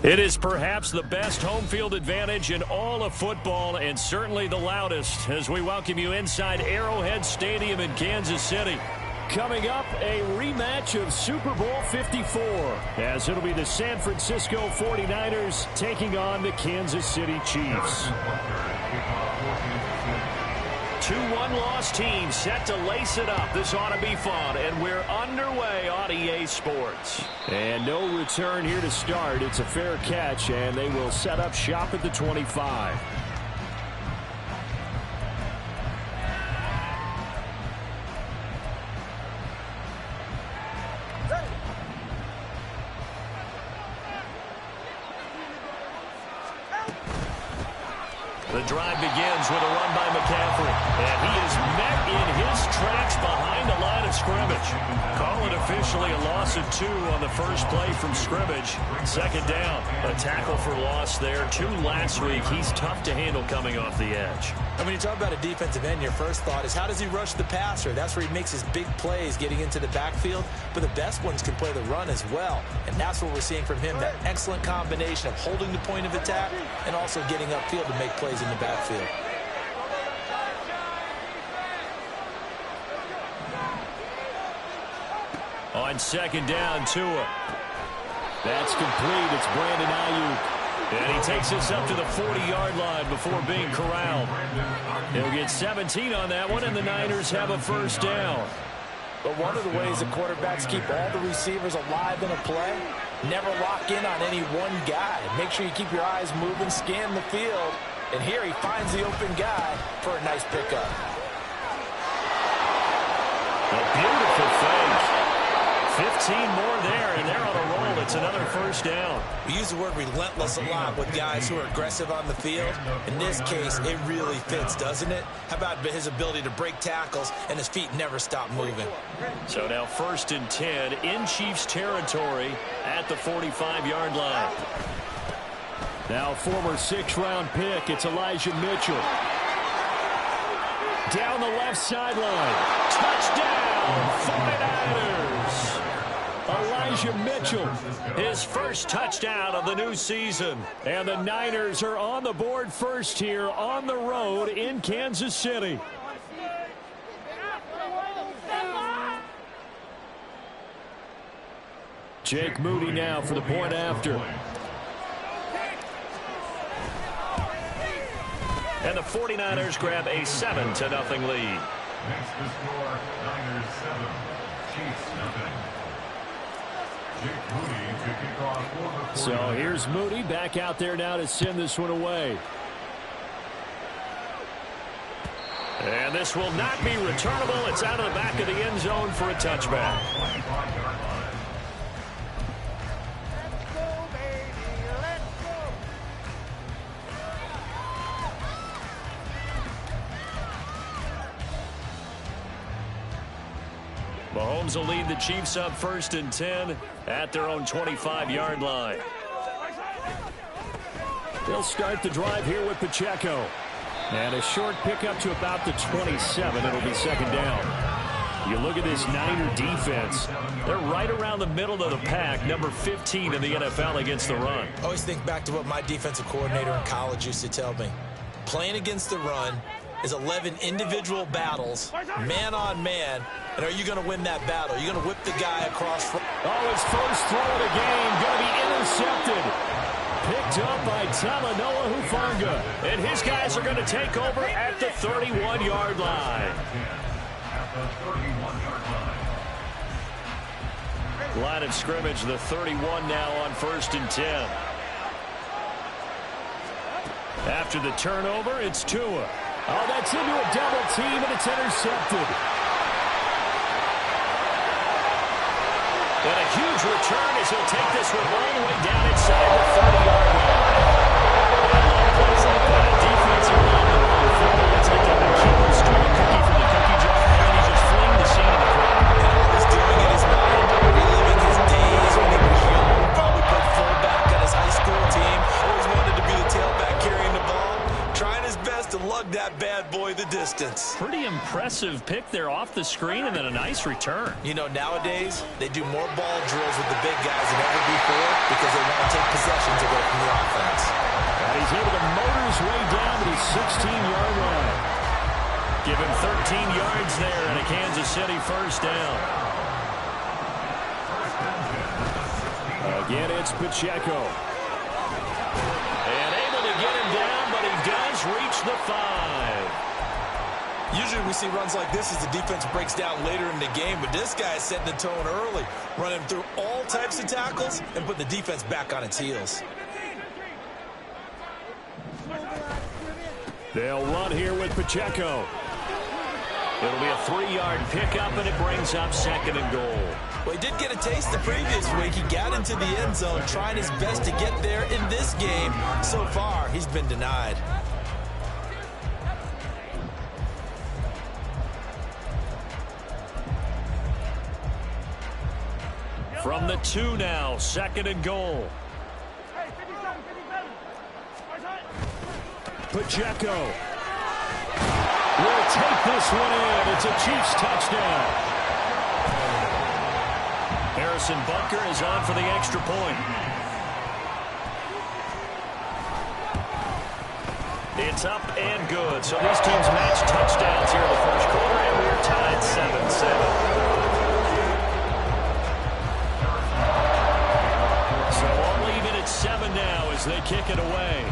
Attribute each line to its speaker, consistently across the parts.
Speaker 1: It is perhaps the best home field advantage in all of football and certainly the loudest as we welcome you inside Arrowhead Stadium in Kansas City. Coming up, a rematch of Super Bowl 54 as it'll be the San Francisco 49ers taking on the Kansas City Chiefs. Two one-loss teams set to lace it up. This ought to be fun, and we're underway on EA Sports. And no return here to start. It's a fair catch, and they will set up shop at the 25. The drive begins with a run by McCaffrey. And he is met in his tracks behind the line of scrimmage. Call it officially a loss of 2 on the first play from scrimmage. Second down. A tackle for loss there. 2 last week. He's tough to handle coming off the edge.
Speaker 2: When you talk about a defensive end, your first thought is how does he rush the passer? That's where he makes his big plays getting into the backfield. But the best ones can play the run as well. And that's what we're seeing from him, that excellent combination of holding the point of attack and also getting upfield to make plays in the backfield.
Speaker 1: On second down, Tua. That's complete. It's Brandon Ayuk. And he takes us up to the 40-yard line before being corralled. He'll get 17 on that one, and the Niners have a first down.
Speaker 2: But one of the ways the quarterbacks keep all the receivers alive in a play, never lock in on any one guy. Make sure you keep your eyes moving, scan the field. And here he finds the open guy for a nice pickup.
Speaker 1: A beautiful fake. 15 more there, and they're on a roll. It's another first down.
Speaker 2: We use the word relentless a lot with guys who are aggressive on the field. In this case, it really fits, doesn't it? How about his ability to break tackles and his feet never stop moving?
Speaker 1: So now 1st and 10 in Chiefs territory at the 45-yard line. Now former 6th-round pick, it's Elijah Mitchell. Down the left sideline. Touchdown, 49ers. Elijah Mitchell, his first touchdown of the new season. And the Niners are on the board first here on the road in Kansas City. Jake Moody now for the point after. And the 49ers grab a 7-0 lead.
Speaker 3: Next to score, Niners 7, Chiefs nothing. Jake Moody to kick off for the 49ers.
Speaker 1: So here's Moody back out there now to send this one away. And this will not be returnable. It's out of the back of the end zone for a touchback. Mahomes will lead the Chiefs up 1st and 10 at their own 25-yard line. They'll start the drive here with Pacheco. And a short pickup to about the 27. It'll be second down. You look at this Niner defense. They're right around the middle of the pack, number 15 in the NFL against the run.
Speaker 2: I always think back to what my defensive coordinator in college used to tell me. Playing against the run is 11 individual battles, man on man. And are you going to win that battle? Are you going to whip the guy across?
Speaker 1: Oh, his first throw of the game going to be intercepted. Picked up by Talanoa Hufanga. And his guys are going to take over at the 31-yard line. Line of scrimmage, the 31 now on 1st and 10. After the turnover, it's Tua. Oh, that's into a double team, and it's intercepted. And a huge return as he'll take this one all the way down inside the 30-yard line. I love plays like that. Defensive line. It's like a keeper stealing a cookie from the cookie jar, and he's just fleeing the scene of the crowd.
Speaker 2: And all he's doing in his mind, reliving his days when he was young, probably played fullback on his high school team, always wanted to be the tailback carrying the ball, trying his best to lug that bad boy the distance.
Speaker 1: Pretty impressive pick there off the screen, and then a nice return.
Speaker 2: You know, nowadays, they do more ball drills with the big guys than ever before because they want to to take possessions away from the offense.
Speaker 1: And he's able to motor his way down to the 16-yard line. Give him 13 yards there and a Kansas City first down. Again, it's Pacheco. And able to get him down, but he does reach the 5.
Speaker 2: Usually we see runs like this as the defense breaks down later in the game, but this guy is setting the tone early, running through all types of tackles and putting the defense back on its heels.
Speaker 1: They'll run here with Pacheco. It'll be a 3-yard pickup, and it brings up 2nd and goal.
Speaker 2: Well, he did get a taste the previous week. He got into the end zone, trying his best to get there in this game. So far, he's been denied.
Speaker 1: From the 2 now, 2nd and goal. Pacheco will take this one in. It's a Chiefs touchdown. Harrison Butker is on for the extra point. It's up and good. So these teams match touchdowns here in the first quarter, and we're tied 7-7. So all even at 7 now as they kick it away.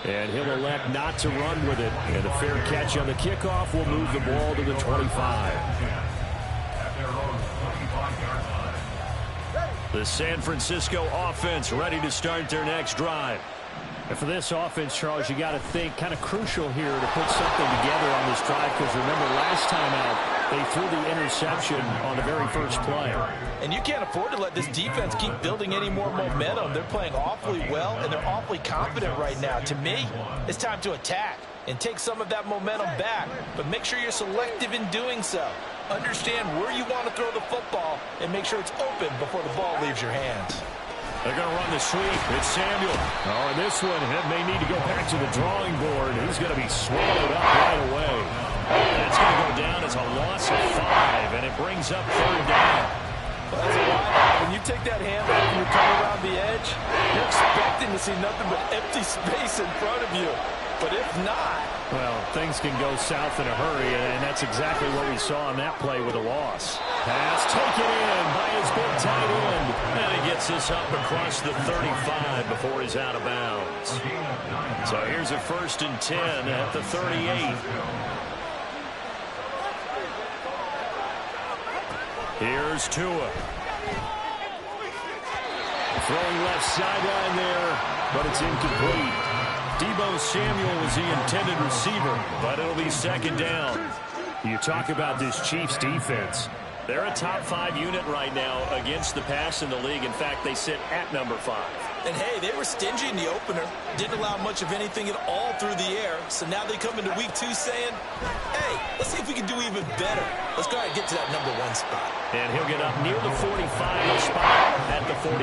Speaker 1: And he'll elect not to run with it. And a fair catch on the kickoff will move the ball to the 25. The San Francisco offense ready to start their next drive. And for this offense, Charles, you got to think kind of crucial here to put something together on this drive, because remember last time out they threw the interception on the very first play.
Speaker 2: And you can't afford to let this defense keep building any more momentum. They're playing awfully well, and they're awfully confident right now. To me, it's time to attack and take some of that momentum back, but make sure you're selective in doing so. Understand where you want to throw the football and make sure it's open before the ball leaves your hands.
Speaker 1: They're going to run the sweep. It's Samuel. Oh, and this one may need to go back to the drawing board. He's going to be swallowed up right away. That's going to go down as a loss of 5, and it brings up 3rd down.
Speaker 2: Well, that's a lot. When you take that handoff and you come around the edge, you're expecting to see nothing but empty space in front of you. But if not...
Speaker 1: well, things can go south in a hurry, and that's exactly what we saw on that play with a loss. Pass taken in by his big tight end. And he gets this up across the 35 before he's out of bounds. So here's a 1st and 10 at the 38. Here's Tua. Throwing left sideline there, but it's incomplete. Deebo Samuel was the intended receiver, but it'll be 2nd down. You talk about this Chiefs defense. They're a top 5 unit right now against the pass in the league. In fact, they sit at number 5.
Speaker 2: And hey, they were stingy in the opener. Didn't allow much of anything at all through the air. So now they come into week 2 saying, hey, let's see if we can do even better. Let's go ahead and get to that number 1 spot.
Speaker 1: And he'll get up near the 45 spot at the 44.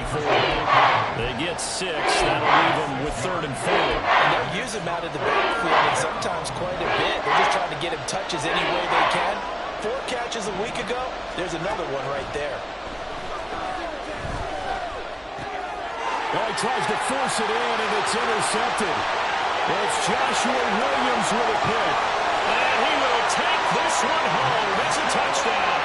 Speaker 1: They get 6. That'll leave them with 3rd and 4.
Speaker 2: And they'll use him out of the backfield, and sometimes quite a bit. They're just trying to get him touches any way they can. 4 catches a week ago. There's another one right there.
Speaker 1: Well, he tries to force it in, and it's intercepted. It's Joshua Williams with a pick. And he will take this one home. It's a touchdown.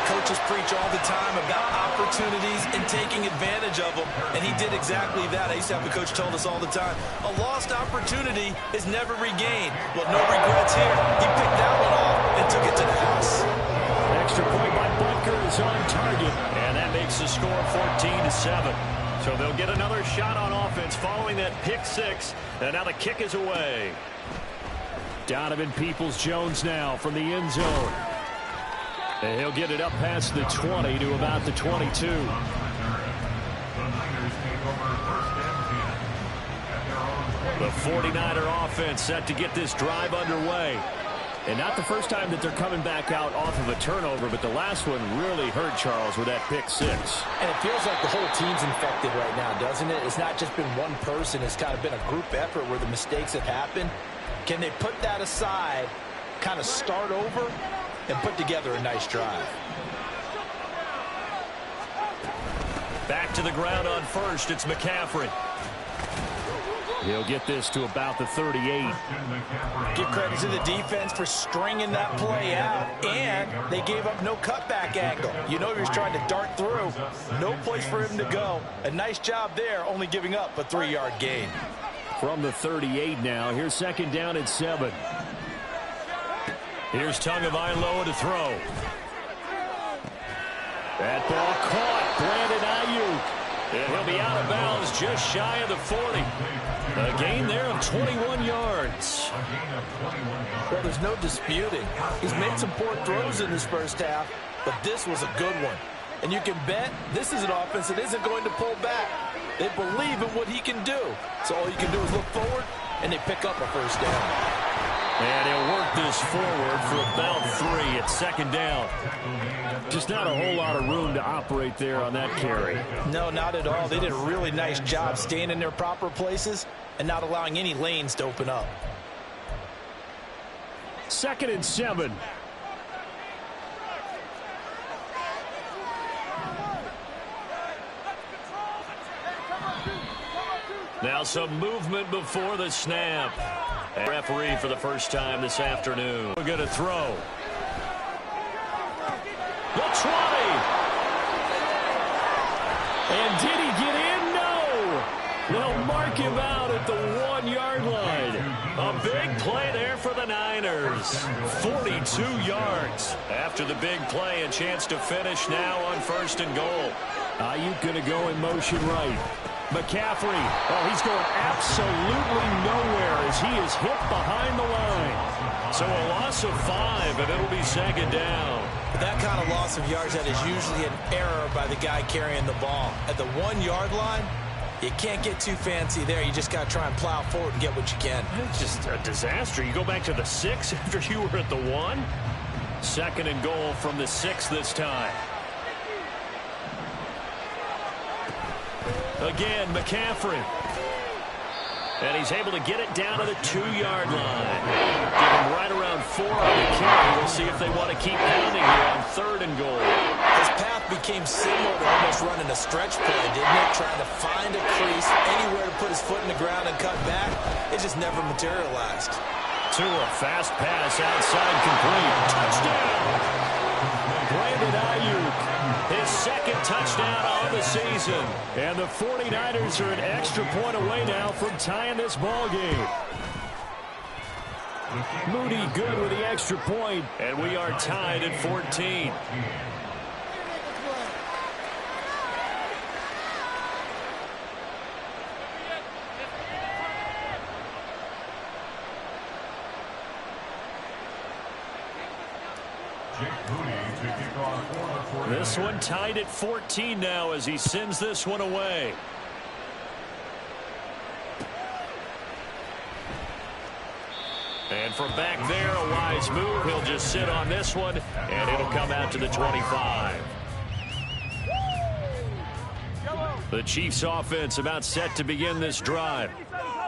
Speaker 2: Coaches preach all the time about opportunities and taking advantage of them, and he did exactly that. I used to have a coach told us all the time, a lost opportunity is never regained. Well, no regrets here. He picked that one off and took it to the house.
Speaker 1: Extra point by Butker is on target, and that makes the score 14-7. So they'll get another shot on offense following that pick 6, and now the kick is away. Donovan Peoples-Jones now from the end zone. And he'll get it up past the 20 to about the 22. The 49er offense set to get this drive underway. And not the first time that they're coming back out off of a turnover, but the last one really hurt Charles with that pick 6.
Speaker 2: And it feels like the whole team's infected right now, doesn't it? It's not just been one person. It's kind of been a group effort where the mistakes have happened. Can they put that aside, kind of start over, and put together a nice drive?
Speaker 1: Back to the ground on first. It's McCaffrey. He'll get this to about the 38.
Speaker 2: Give credit to the defense for stringing that play out, and they gave up no cutback angle. You know he was trying to dart through. No place for him to go. A nice job there, only giving up a 3-yard gain.
Speaker 1: From the 38 now, here's second down and 7. Here's Tagovailoa to throw. That ball caught. Brandon Ayuk. And he'll be out of bounds just shy of the 40. A gain there of 21 yards.
Speaker 2: Well, there's no disputing. He's made some poor throws in this first half, but this was a good one. And you can bet this is an offense that isn't going to pull back. They believe in what he can do. So all you can do is look forward, and they pick up a first down.
Speaker 1: And he'll work this forward for about 3 at second down. Just not a whole lot of room to operate there on that carry.
Speaker 2: No, not at all. They did a really nice job staying in their proper places and not allowing any lanes to open up.
Speaker 1: Second and 7. Now some movement before the snap. And referee for the first time this afternoon. We're going to throw. The 20. And did he get in? No. They'll mark him out at the 1-yard line. A big play there for the Niners. 42 yards. After the big play, a chance to finish now on first and goal. Ayuk going to go in motion right. McCaffrey, oh, he's going absolutely nowhere as he is hit behind the line. So a loss of 5, and it'll be second down.
Speaker 2: But that kind of loss of yards, that is usually an error by the guy carrying the ball. At the 1-yard line, you can't get too fancy there. You just got to try and plow forward and get what you can.
Speaker 1: It's just a disaster. You go back to the 6 after you were at the 1. Second and goal from the 6 this time. Again, McCaffrey. And he's able to get it down to the 2-yard line. Give him right around 4 on the carry. We'll see if they want to keep pounding here on third and goal.
Speaker 2: His path became similar to almost running a stretch play, didn't it? Trying to find a crease, anywhere to put his foot in the ground and cut back. It just never materialized.
Speaker 1: To a fast pass outside complete. Touchdown! Brandon Ayuk. His second touchdown on the season. And the 49ers are an extra point away now from tying this ball game. Moody good with the extra point, and we are tied at 14. This one tied at 14 now as he sends this one away. And from back there, a wise move. He'll just sit on this one, and it'll come out to the 25. The Chiefs offense about set to begin this drive.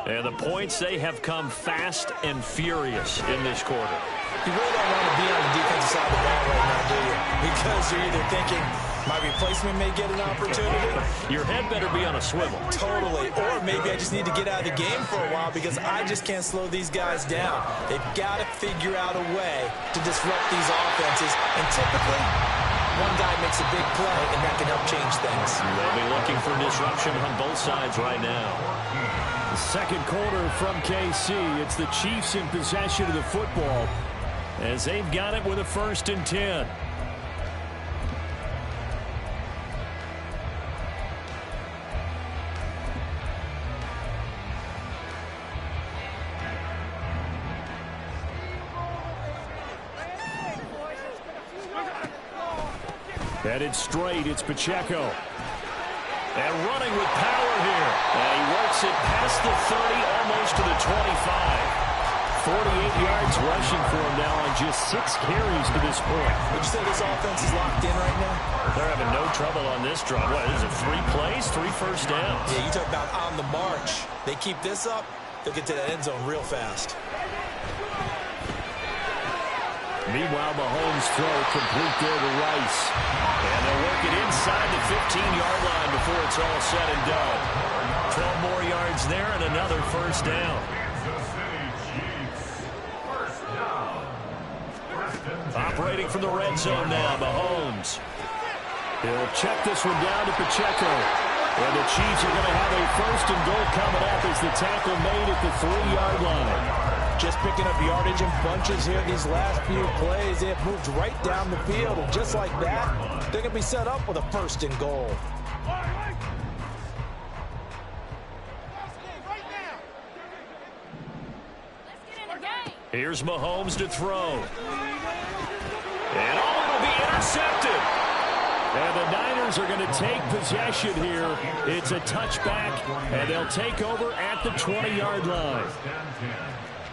Speaker 1: And the points, they have come fast and furious in this quarter.
Speaker 2: You really don't want to be on the defensive side of the ball right now, do you? Because you're either thinking, my replacement may get an opportunity.
Speaker 1: Your head better be on a swivel.
Speaker 2: Totally. Or maybe I just need to get out of the game for a while because I just can't slow these guys down. They've got to figure out a way to disrupt these offenses. And typically, one guy makes a big play, and that can help change things.
Speaker 1: They'll be looking for disruption on both sides right now. The second quarter from KC. It's the Chiefs in possession of the football, as they've got it with a 1st and 10. Headed straight, it's Pacheco. And running with power here. And he works it past the 30, almost to the 25. 48 yards rushing for him now on just 6 carries to this point.
Speaker 2: Would you say this offense is locked in right now?
Speaker 1: They're having no trouble on this drive. What is it, 3 plays, 3 first downs?
Speaker 2: Yeah, you talk about on the march. They keep this up, they'll get to that end zone real fast.
Speaker 1: Meanwhile, Mahomes' throw complete there to Rice. And they'll work it inside the 15-yard line before it's all said and done. 12 more yards there and another first down. Operating from the red zone now, Mahomes. He'll check this one down to Pacheco. And the Chiefs are going to have a first and goal coming up as the tackle made at the 3-yard line.
Speaker 2: Just picking up yardage in bunches here these last few plays. They have moved right down the field, and just like that, they're going to be set up with a first and goal.
Speaker 1: Here's Mahomes to throw. And it'll be intercepted. And the Niners are going to take possession here. It's a touchback, and they'll take over at the 20-yard line.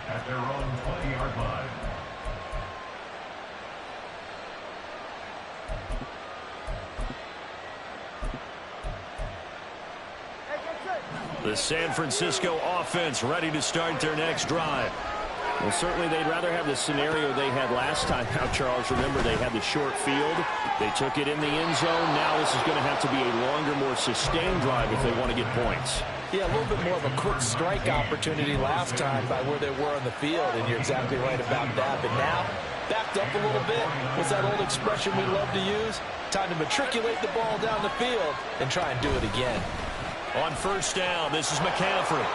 Speaker 3: At their own 20-yard line.
Speaker 1: The San Francisco offense ready to start their next drive. Well, certainly they'd rather have the scenario they had last time out, Charles. Remember, they had the short field. They took it in the end zone. Now this is going to have to be a longer, more sustained drive if they want to get points.
Speaker 2: Yeah, a little bit more of a quick strike opportunity last time by where they were on the field, and you're exactly right about that. But now, backed up a little bit. What's that old expression we love to use? Time to matriculate the ball down the field and try and do it again.
Speaker 1: On first down, this is McCaffrey.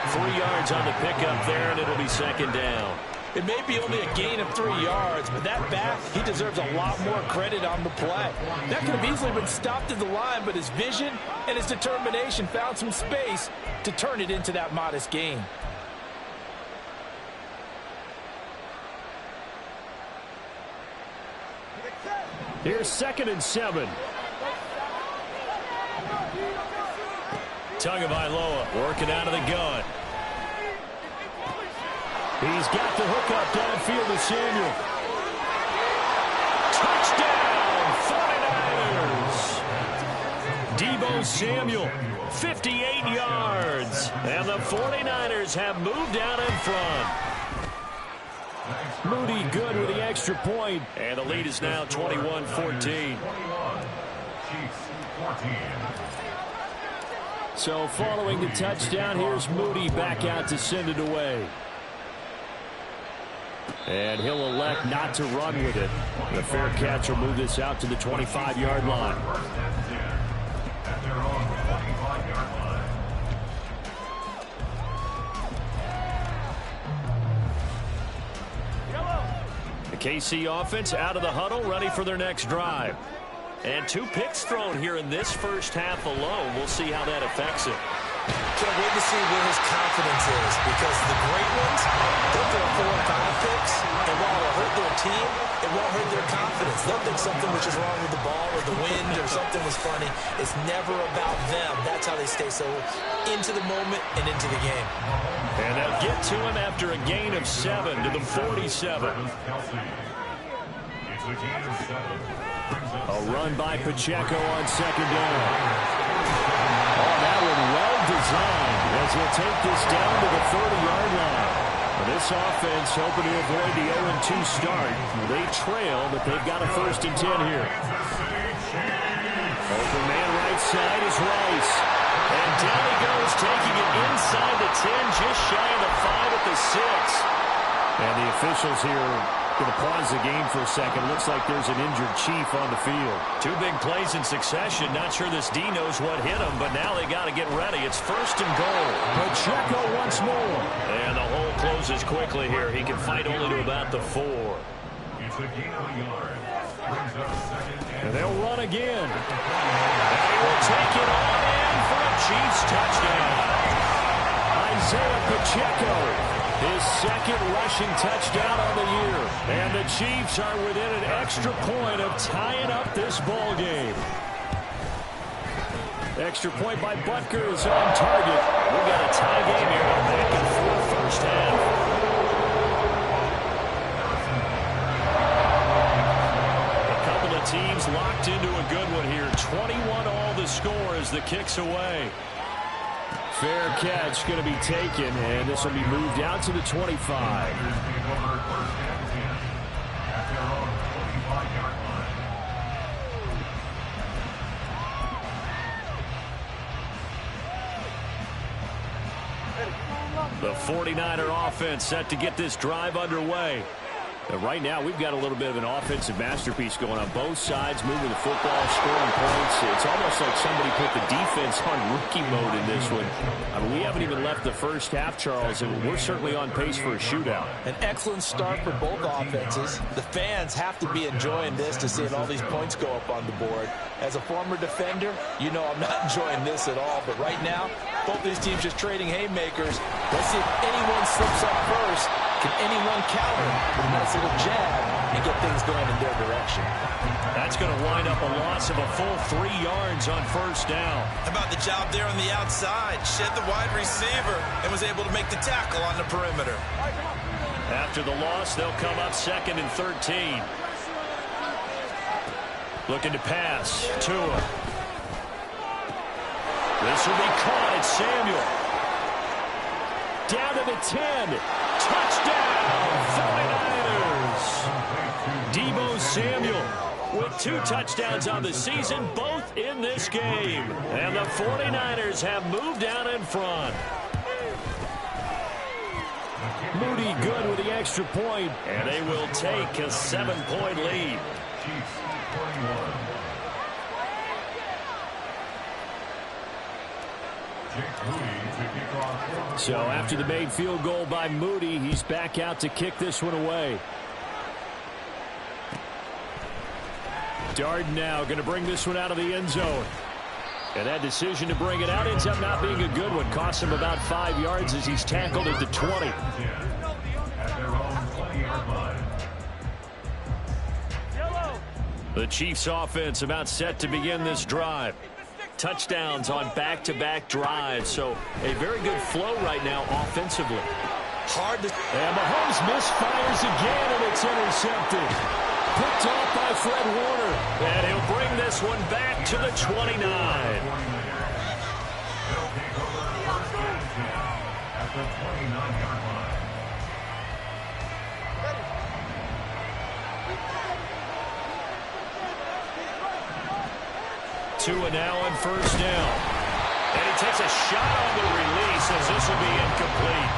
Speaker 1: 3 yards on the pickup there, and it'll be second down.
Speaker 2: It may be only a gain of 3 yards, but that back, he deserves a lot more credit on the play. That could have easily been stopped at the line, but his vision and his determination found some space to turn it into that modest gain.
Speaker 1: Here's 2nd and 7. Tagovailoa working out of the gun. He's got the hook up downfield to Samuel. Touchdown, 49ers. Deebo Samuel, 58 yards. And the 49ers have moved out in front. Moody good with the extra point. And the lead is now 21-14.
Speaker 3: Chiefs 14.
Speaker 1: So following the touchdown, here's Moody back out to send it away. And he'll elect not to run with it. The fair catch will move this out to the 25-yard line.
Speaker 3: At their own 25-yard line.
Speaker 1: The KC offense out of the huddle, ready for their next drive. And 2 picks thrown here in this first half alone. We'll see how that affects it.
Speaker 2: Can't wait to see where his confidence is, because the great ones, they'll throw 4 or 5 picks, and while it'll hurt their team, it won't hurt their confidence. They'll think something was just wrong with the ball or the wind or something was funny. It's never about them. That's how they stay so into the moment and into the game.
Speaker 1: And they'll get to him after a gain of 7 to the 47.
Speaker 3: It's a gain of 7.
Speaker 1: A run by Pacheco on second down. Oh, that one well designed as he'll take this down to the 30-yard line. Well, this offense hoping to avoid the 0-2 start. They trail, but they've got a 1st and 10 here. Open man right side is Rice. And down he goes, taking it inside the 10, just shy of the 5 at the 6. And the officials here going to pause the game for a second. Looks like there's an injured Chief on the field. 2 big plays in succession. Not sure this D knows what hit him, but now they got to get ready. It's 1st and goal. Pacheco once more. And the hole closes quickly here. He can fight only to about the 4.
Speaker 3: It's a gain of a yard. Brings up 2nd
Speaker 1: and they'll run again. And he will take it on in for a Chiefs touchdown. Isaiah Pacheco. His 2nd rushing touchdown on the year. And the Chiefs are within an extra point of tying up this ball game. Extra point by Butker is on target. We've got a tie game here. Back and forth first half. A couple of teams locked into a good one here. 21 all the score as the kick's away. Fair catch going to be taken, and this will be moved out to the 25. The 49er offense set to get this drive underway. Right now, we've got a little bit of an offensive masterpiece going on both sides, moving the football, scoring points. It's almost like somebody put the defense on rookie mode in this one. I mean, we haven't even left the first half, Charles, and we're certainly on pace for a shootout.
Speaker 2: An excellent start for both offenses. The fans have to be enjoying this to seeing all these points go up on the board. As a former defender, you know I'm not enjoying this at all. But right now, both these teams just trading haymakers. Let's see if anyone slips up first. Can anyone counter with a nice little jab and get things going in their direction?
Speaker 1: That's going to wind up a loss of a full 3 yards on first down.
Speaker 4: How about the job there on the outside? Shed the wide receiver and was able to make the tackle on the perimeter.
Speaker 1: After the loss, they'll come up 2nd and 13. Looking to pass. Tua. This will be caught at Samuel. Down to the 10. Touchdown, 49ers. Deebo Samuel with 2 touchdowns on the season, both in this game. And the 49ers have moved down in front. Moody good with the extra point, and they will take a 7-point lead.
Speaker 3: Chiefs 41. Jake Moody to kick off.
Speaker 1: So after the made field goal by Moody, he's back out to kick this one away. Darden now going to bring this one out of the end zone. And that decision to bring it out ends up not being a good one. Costs him about 5 yards as he's tackled at the 20.
Speaker 3: At their own 20-yard line.
Speaker 1: The Chiefs offense about set to begin this drive. Touchdowns on back-to-back drives. So a very good flow right now offensively.
Speaker 2: Hard to...
Speaker 1: And Mahomes misfires again, and it's intercepted. Picked off by Fred Warner. And he'll bring this one back to the 29.
Speaker 3: They'll take over first and 10 at the 29-yard line.
Speaker 1: Tua now on first down. And he takes a shot on the release as this will be incomplete.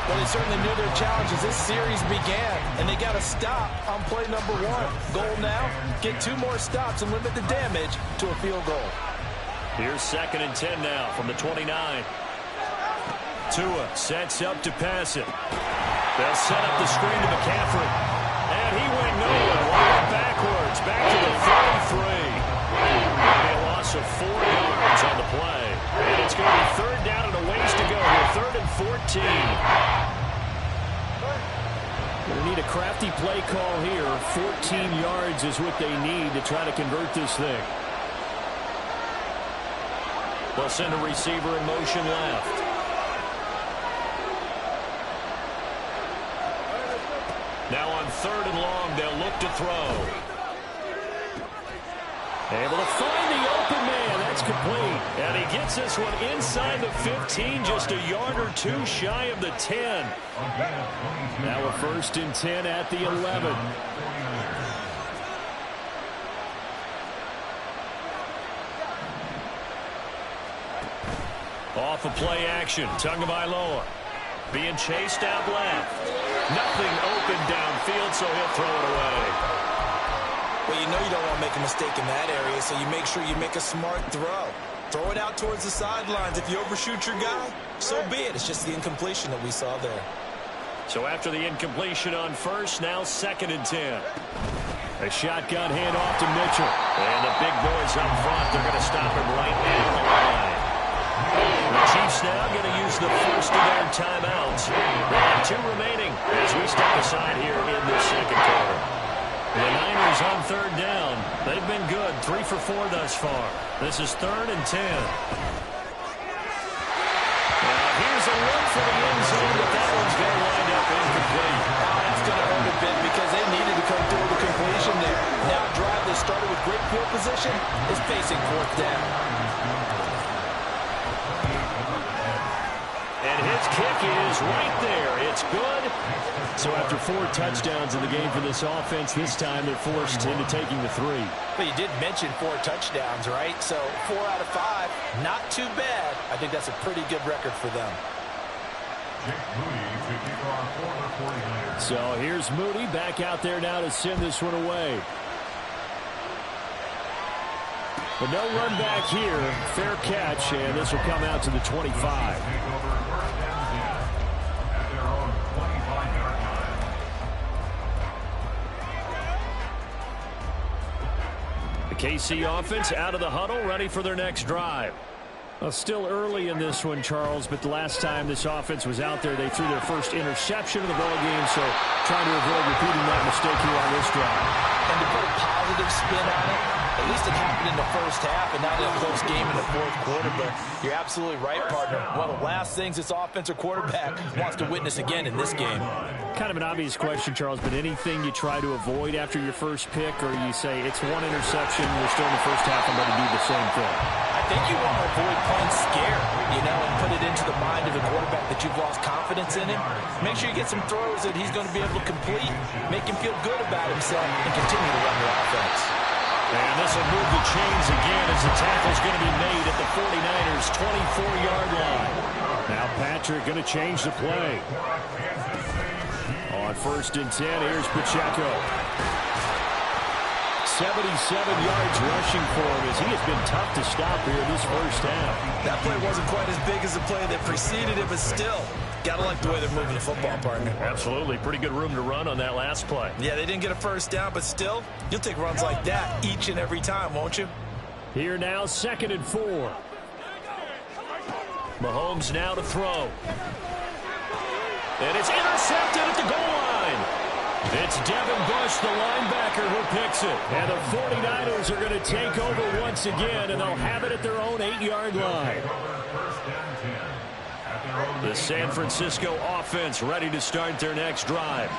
Speaker 2: Well, they certainly knew their challenges. This series began, and they got to stop on play number 1. Goal now, get 2 more stops and limit the damage to a field goal.
Speaker 1: Here's 2nd and 10 now from the 29. Tua sets up to pass it. They'll set up the screen to McCaffrey. And he went nowhere. Went backwards, back to the 33. A loss of 4 yards on the play. And it's going to be 3rd down and a ways to go here. 3rd and 14. Going to need a crafty play call here. 14 yards is what they need to try to convert this thing. They'll send a receiver in motion left. Now on 3rd and long, they'll look to throw. Able to find the open man. That's complete. And he gets this one inside the 15, just a yard or 2 shy of the 10. Now a 1st and 10 at the 11. Off of play action. Tagovailoa being chased out left. Nothing open downfield, so he'll throw it away.
Speaker 2: Well, you know you don't want to make a mistake in that area, so you make sure you make a smart throw. Throw it out towards the sidelines. If you overshoot your guy, so be it. It's just the incompletion that we saw there.
Speaker 1: So after the incompletion on first, now 2nd and 10. A shotgun handoff to Mitchell. And the big boys up front, they're going to stop him right at the line. The Chiefs now going to use the first of their timeouts. They have 2 remaining as we step aside here in the 2nd quarter. The Niners on 3rd down. They've been good. 3 for 4 thus far. This is 3rd and 10. Now here's a look for the end zone, but that one's going to wind up incomplete.
Speaker 2: That's going to hurt a bit because they needed to come through with a completion there. Now a drive that started with great field position is facing 4th down.
Speaker 1: And his kick is right there. It's good. So after 4 touchdowns in the game for this offense, this time they're forced into taking the 3.
Speaker 2: But you did mention 4 touchdowns, right? So 4 out of 5, not too bad. I think that's a pretty good record for them.
Speaker 3: Jake Moody to kick off for the 49ers.
Speaker 1: So here's Moody back out there now to send this one away. But no run back here. Fair catch, and this will come out to the 25.
Speaker 3: Take over first down 10 at their own 25-yard line.
Speaker 1: The KC offense out of the huddle, ready for their next drive. Well, still early in this one, Charles, but the last time this offense was out there, they threw their first interception of the ball game, so trying to avoid repeating that mistake here on this drive.
Speaker 2: And to put a positive spin on it, at least it happened in the first half and not in a close game in the fourth quarter. But you're absolutely right, partner. One of the last things this offensive quarterback wants to witness again in this game.
Speaker 1: Kind of an obvious question, Charles, but anything you try to avoid after your first pick, or you say it's one interception, we're still in the first half, I'm going to do the same thing?
Speaker 2: I think you want to avoid playing scared, and put it into the mind of the quarterback that you've lost confidence in him. Make sure you get some throws that he's going to be able to complete, make him feel good about himself, and continue to run the offense.
Speaker 1: And this will move the chains again as the tackle's going to be made at the 49ers' 24-yard line. Now Patrick going to change the play. On 1st and 10, here's Pacheco. 77 yards rushing for him as he has been tough to stop here this first half.
Speaker 2: That play wasn't quite as big as the play that preceded it, but still, got to like the way they're moving the football, partner.
Speaker 1: Absolutely. Pretty good room to run on that last play.
Speaker 2: Yeah, they didn't get a first down, but still, you'll take runs like that each and every time, won't you?
Speaker 1: Here now, 2nd and 4. Mahomes now to throw. And it's intercepted at the goal line. It's Devin Bush, the linebacker, who picks it. And the 49ers are going to take over once again, and they'll have it at their own 8-yard line. The San Francisco offense ready to start their next drive.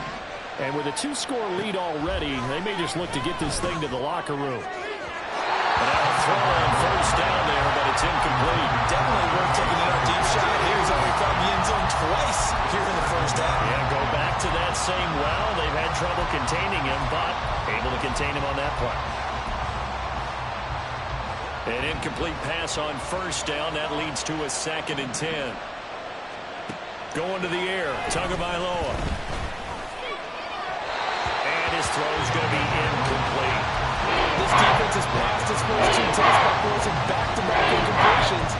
Speaker 1: And with a 2-score lead already, they may just look to get this thing to the locker room. And now a throw on 1st down there, but it's incomplete.
Speaker 2: Definitely worth taking in our deep shot here. He's already found the end zone twice here in the first half.
Speaker 1: Yeah, go back to that same well. They've had trouble containing him, but able to contain him on that play. An incomplete pass on 1st down. That leads to a 2nd and 10. Going to the air, Tagovailoa. And his throw's going to be incomplete.
Speaker 2: This defense has passed its first 2 tests by forcing back-to-back incompletions.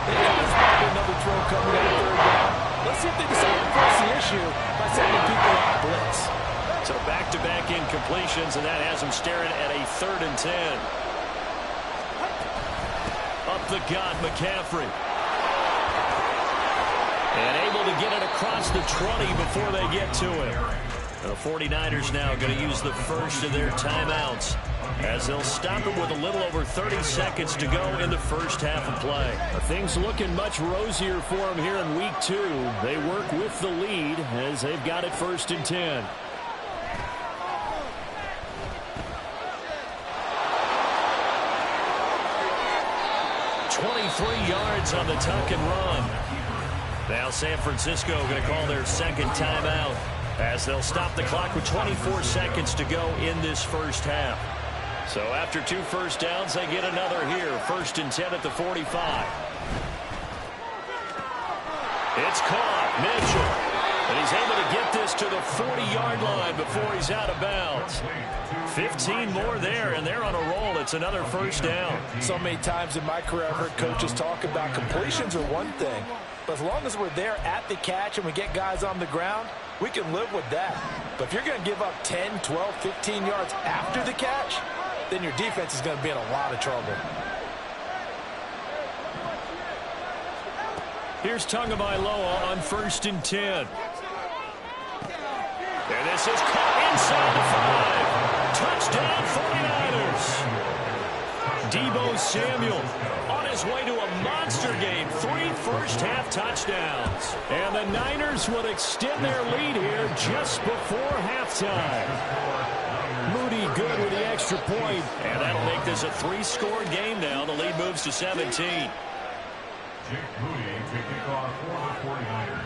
Speaker 2: There's probably another throw coming on 3rd down. Let's see if they decide to force the issue by sending people on blitz.
Speaker 1: So back-to-back incompletions, and that has them staring at a 3rd and 10. Up the gut, McCaffrey. And able to get it across the 20 before they get to him. The 49ers now going to use the first of their timeouts as they'll stop it with a little over 30 seconds to go in the first half of play. Things looking much rosier for them here in week 2. They work with the lead as they've got it 1st and 10. Yards on the tuck and run. Now San Francisco going to call their 2nd timeout as they'll stop the clock with 24 seconds to go in this first half. So after 2 first downs, they get another here. 1st and 10 at the 45. It's caught. Mitchell. And he's able to get this to the 40-yard line before he's out of bounds. 15 more there, and they're on a roll. It's another 1st down.
Speaker 2: So many times in my career, I've heard coaches talk about completions are one thing, but as long as we're there at the catch and we get guys on the ground, we can live with that. But if you're going to give up 10, 12, 15 yards after the catch, then your defense is going to be in a lot of trouble.
Speaker 1: Here's Tagovailoa on 1st and 10. And this is caught inside the 5. Touchdown 49ers. Deebo Samuel on his way to a monster game. 3 first-half touchdowns. And the Niners will extend their lead here just before halftime. Moody good with the extra point. And that'll make this a 3-score game now. The lead moves to 17.
Speaker 3: Jake Moody to kick off for the 49ers.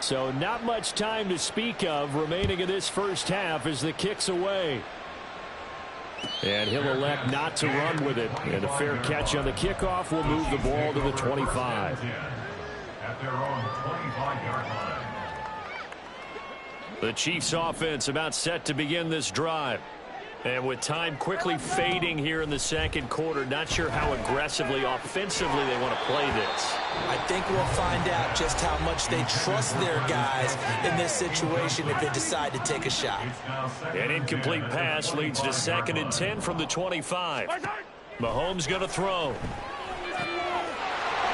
Speaker 1: So not much time to speak of remaining in this first half as the kick's away. And he'll elect not to run with it. And a fair catch on the kickoff will move the ball to the 25.
Speaker 3: At their own 25-yard line.
Speaker 1: The Chiefs offense about set to begin this drive. And with time quickly fading here in the second quarter, not sure how aggressively, offensively they want to play this.
Speaker 2: I think we'll find out just how much they trust their guys in this situation if they decide to take a shot.
Speaker 1: An incomplete pass leads to 2nd and 10 from the 25. Mahomes going to throw.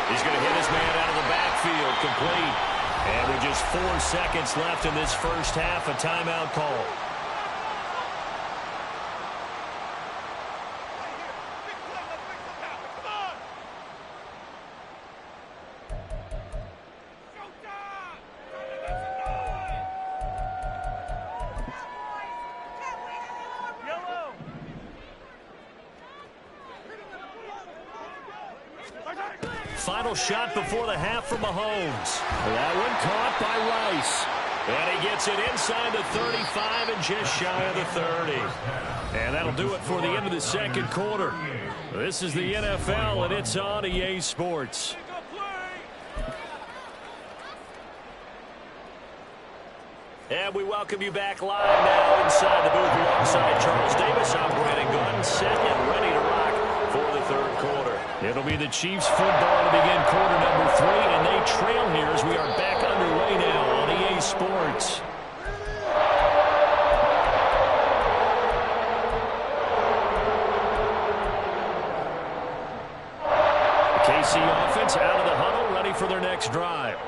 Speaker 1: He's going to hit his man out of the backfield, complete. And with just 4 seconds left in this first half, a timeout call. Final shot before the half from Mahomes. That one caught by Rice. And he gets it inside the 35 and just shy of the 30. And that'll do it for the end of the second quarter. This is the NFL, and it's on EA Sports. And we welcome you back live now inside the booth alongside Charles Davis. I'm Brandon Gordon, set and ready to rock for the third quarter. It'll be the Chiefs football to begin quarter number 3, and they trail here as we are back underway now on EA Sports. The KC offense out of the huddle, ready for their next drive.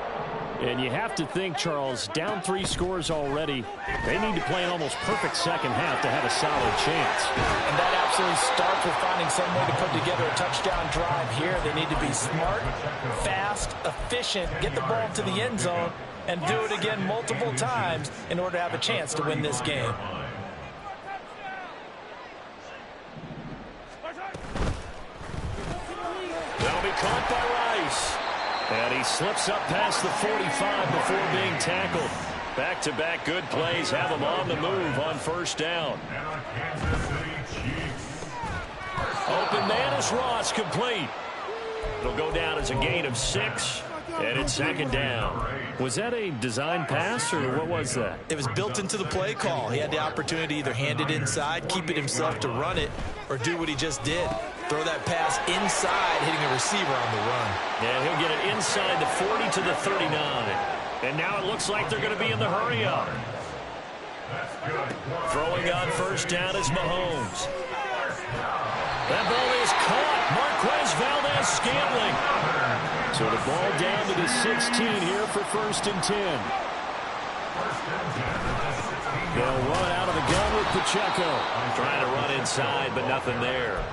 Speaker 1: And you have to think, Charles, down 3 scores already. They need to play an almost perfect second half to have a solid chance.
Speaker 2: And that absolutely starts with finding some way to put together a touchdown drive here. They need to be smart, fast, efficient, get the ball to the end zone, and do it again multiple times in order to have a chance to win this game.
Speaker 1: That'll be caught by Rice. And he slips up past the 45 before being tackled. Back-to-back good plays have him on the move on first down. Open man is Ross, complete. It'll go down as a gain of 6, and it's 2nd down. Was that a design pass, or what was that?
Speaker 2: It was built into the play call. He had the opportunity to either hand it inside, keep it himself to run it, or do what he just did. Throw that pass inside, hitting a receiver on the run.
Speaker 1: And he'll get it inside the 40 to the 39. And now it looks like they're going to be in the hurry-up. Throwing on first down is Mahomes. That ball is caught. Marquez Valdes-Scantling. So the ball down to the 16 here for 1st and 10. They'll run out of the gun with Pacheco. Trying to run inside, but nothing there.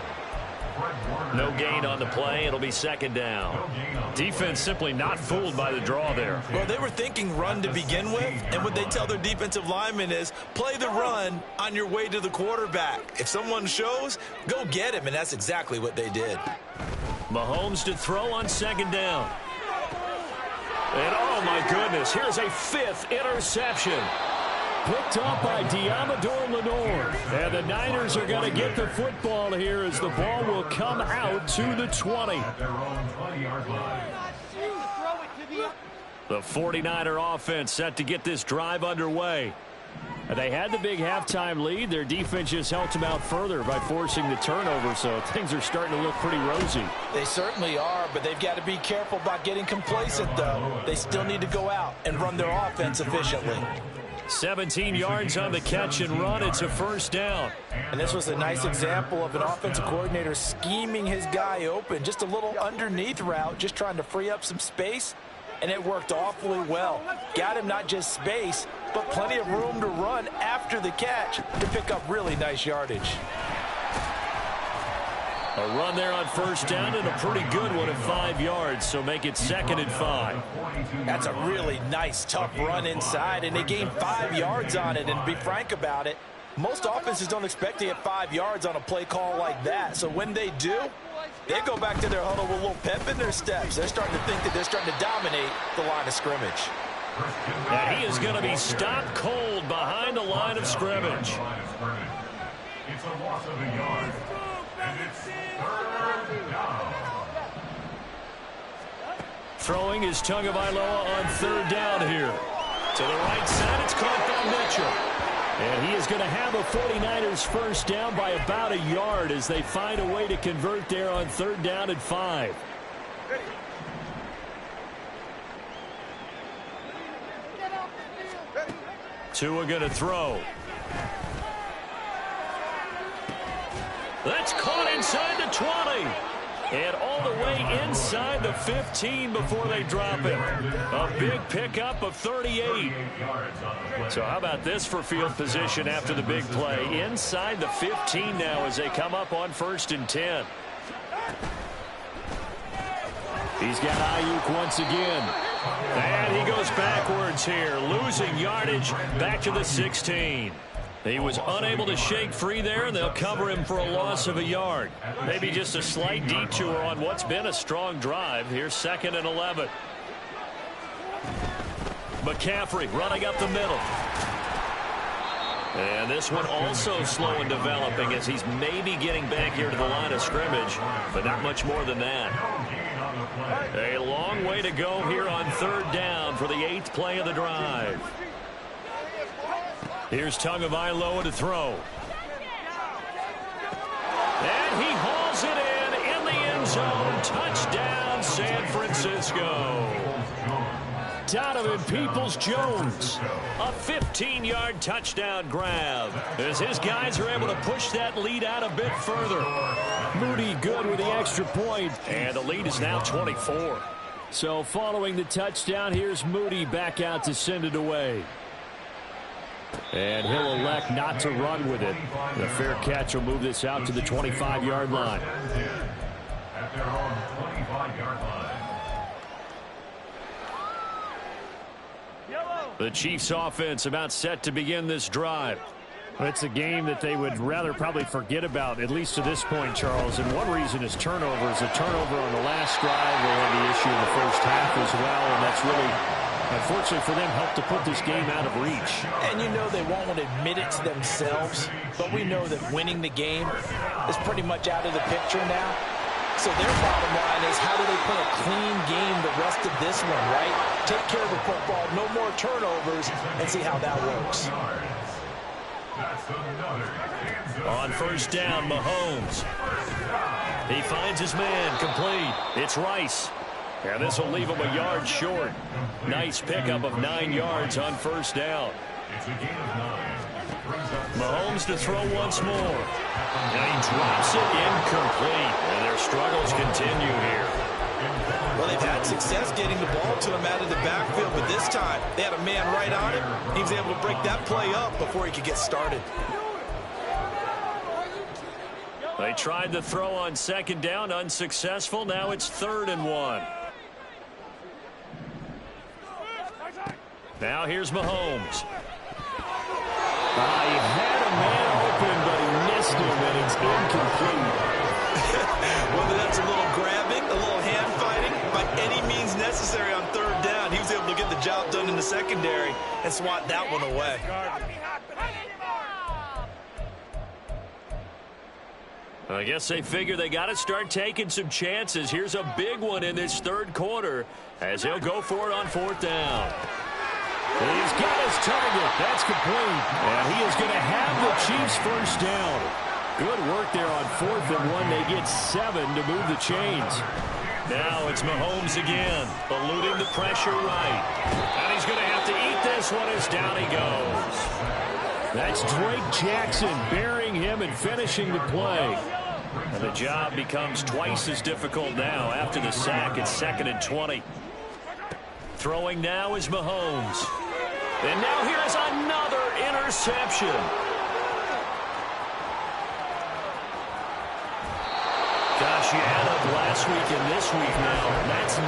Speaker 1: No gain on the play. It'll be 2nd down. Defense simply not fooled by the draw there.
Speaker 2: Well, they were thinking run to begin with, and what they tell their defensive linemen is play the run on your way to the quarterback. If someone shows, go get him, and that's exactly what they did.
Speaker 1: Mahomes to throw on 2nd down. And oh my goodness, here's a 5th interception. Picked up by Diamador Lenore. And the Niners are going to get the football here as the ball will come out to the 20. The 49er offense set to get this drive underway. They had the big halftime lead. Their defense just helped them out further by forcing the turnover, so things are starting to look pretty rosy.
Speaker 2: They certainly are, but they've got to be careful about getting complacent, though. They still need to go out and run their offense efficiently.
Speaker 1: 17 yards on the catch and run. It's a 1st down.
Speaker 2: And this was a nice example of an offensive coordinator scheming his guy open. Just a little underneath route, just trying to free up some space. And it worked awfully well. Got him not just space, but plenty of room to run after the catch to pick up really nice yardage.
Speaker 1: A run there on 1st down and a pretty good one at 5 yards, so make it 2nd and 5.
Speaker 2: That's a really nice, tough run inside, and they gained 5 yards on it. And to be frank about it, most offenses don't expect to get 5 yards on a play call like that. So when they do, they go back to their huddle with a little pep in their steps. They're starting to think that they're starting to dominate the line of scrimmage.
Speaker 1: And he is going to be stopped cold behind the line of scrimmage.
Speaker 3: It's a loss of a yard, and it's third down.
Speaker 1: Throwing is Tagovailoa on third down here. To the right side, it's caught by Mitchell. And he is going to have a 49ers first down by about a yard as they find a way to convert there on third down and 5. Tua going to throw. That's caught inside the 20. And all the way inside the 15 before they drop him. A big pickup of 38. So how about this for field position after the big play? Inside the 15 now as they come up on 1st and 10. He's got Ayuk once again. And he goes backwards here, losing yardage back to the 16. He was unable to shake free there, and they'll cover him for a loss of a yard. Maybe just a slight detour on what's been a strong drive. Here's 2nd and 11. McCaffrey running up the middle. And this one also slow in developing as he's maybe getting back here to the line of scrimmage, but not much more than that. A long way to go here on third down for the 8th play of the drive. Here's Tagovailoa to throw. And he hauls it in the end zone. Touchdown, San Francisco. Donovan Peoples-Jones. A 15-yard touchdown grab as his guys are able to push that lead out a bit further. Moody good with the extra point. And the lead is now 24. So following the touchdown, here's Moody back out to send it away. And he'll elect not to run with it. The fair catch will move this out to the 25-yard line.
Speaker 3: At their own 25-yard line.
Speaker 1: The Chiefs offense about set to begin this drive.
Speaker 5: It's a game that they would rather probably forget about, at least to this point, Charles. And one reason is turnovers. A turnover on the last drive. They had the issue in the first half as well, and that's really, unfortunately for them, helped to put this game out of reach.
Speaker 2: And you know they won't admit it to themselves, but we know that winning the game is pretty much out of the picture now. So their bottom line is, how do they play a clean game the rest of this one, right? Take care of the football, no more turnovers, and see how that works.
Speaker 1: On first down, Mahomes. He finds his man, complete. It's Rice. And this will leave him a yard short. Nice pickup of 9 yards on first down. Mahomes to throw once more. And he drops it incomplete. And their struggles continue here.
Speaker 4: Well, they've had success getting the ball to him out of the backfield, but this time they had a man right on him. He was able to break that play up before he could get started.
Speaker 1: They tried to throw on second down, unsuccessful. Now it's 3rd and 1. Now here's Mahomes. He had a man open, but he missed him, and it's incomplete.
Speaker 4: Whether that's a little grabbing, a little hand fighting, by any means necessary on 3rd down, he was able to get the job done in the secondary and swat that one away.
Speaker 1: I guess they figure they got to start taking some chances. Here's a big one in this 3rd quarter as he'll go for it on 4th down. He's got his target. That's complete. And he is going to have the Chiefs first down. Good work there on 4th and 1. They get 7 to move the chains. Now it's Mahomes again, eluding the pressure right. And he's going to have to eat this one as down he goes. That's Drake Jackson burying him and finishing the play. And the job becomes twice as difficult now after the sack. It's 2nd and 20. Throwing now is Mahomes. And now here's another interception. Gosh, you add up last week and this week now. That's 9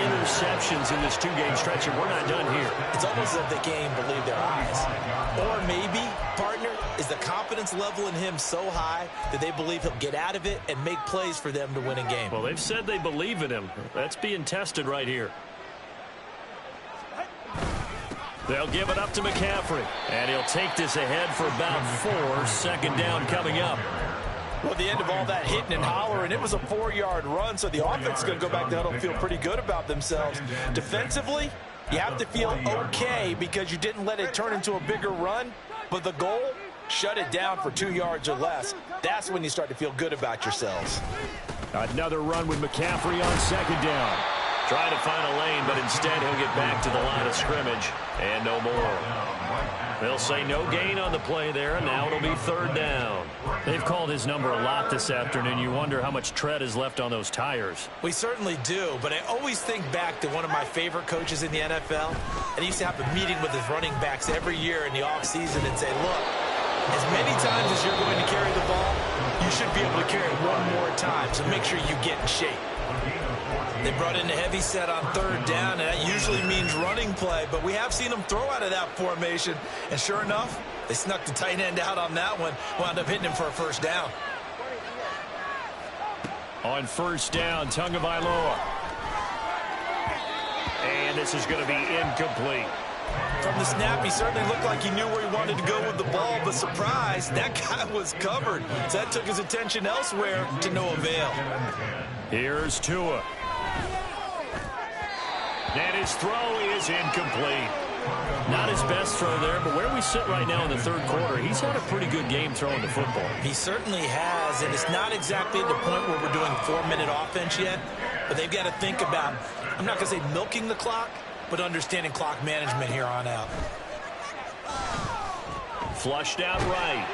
Speaker 1: interceptions in this 2-game stretch, and we're not done here.
Speaker 2: It's almost as if they can't even believe their eyes. Or maybe, partner, is the confidence level in him so high that they believe he'll get out of it and make plays for them to win a game.
Speaker 1: Well, they've said they believe in him. That's being tested right here. They'll give it up to McCaffrey. And he'll take this ahead for about 4. Second down coming up.
Speaker 2: Well, at the end of all that hitting and hollering, it was a 4-yard run, so the offense is going to go back to huddle and feel pretty good about themselves. Defensively, you have to feel okay because you didn't let it turn into a bigger run, but the goal, shut it down for 2 yards or less. That's when you start to feel good about yourselves.
Speaker 1: Another run with McCaffrey on second down. Trying to find a lane, but instead he'll get back to the line of scrimmage, and no more. They'll say no gain on the play there, and now it'll be third down. They've called his number a lot this afternoon. You wonder how much tread is left on those tires.
Speaker 2: We certainly do, but I always think back to one of my favorite coaches in the NFL, and he used to have a meeting with his running backs every year in the offseason and say, look, as many times as you're going to carry the ball, you should be able to carry it one more time, so make sure you get in shape. They brought in a heavy set on third down, and that usually means running play, but we have seen them throw out of that formation, and sure enough, they snuck the tight end out on that one, wound up hitting him for a first down.
Speaker 1: On first down, Tagovailoa. And this is going to be incomplete.
Speaker 2: From the snap, he certainly looked like he knew where he wanted to go with the ball, but surprise, that guy was covered. So that took his attention elsewhere to no avail.
Speaker 1: Here's Tua. And his throw is incomplete. Not his best throw there, but where we sit right now in the third quarter, he's had a pretty good game throwing the football.
Speaker 2: He certainly has, and it's not exactly at the point where we're doing 4-minute offense yet, but they've got to think about, I'm not going to say milking the clock, but understanding clock management here on out.
Speaker 1: Flushed out right.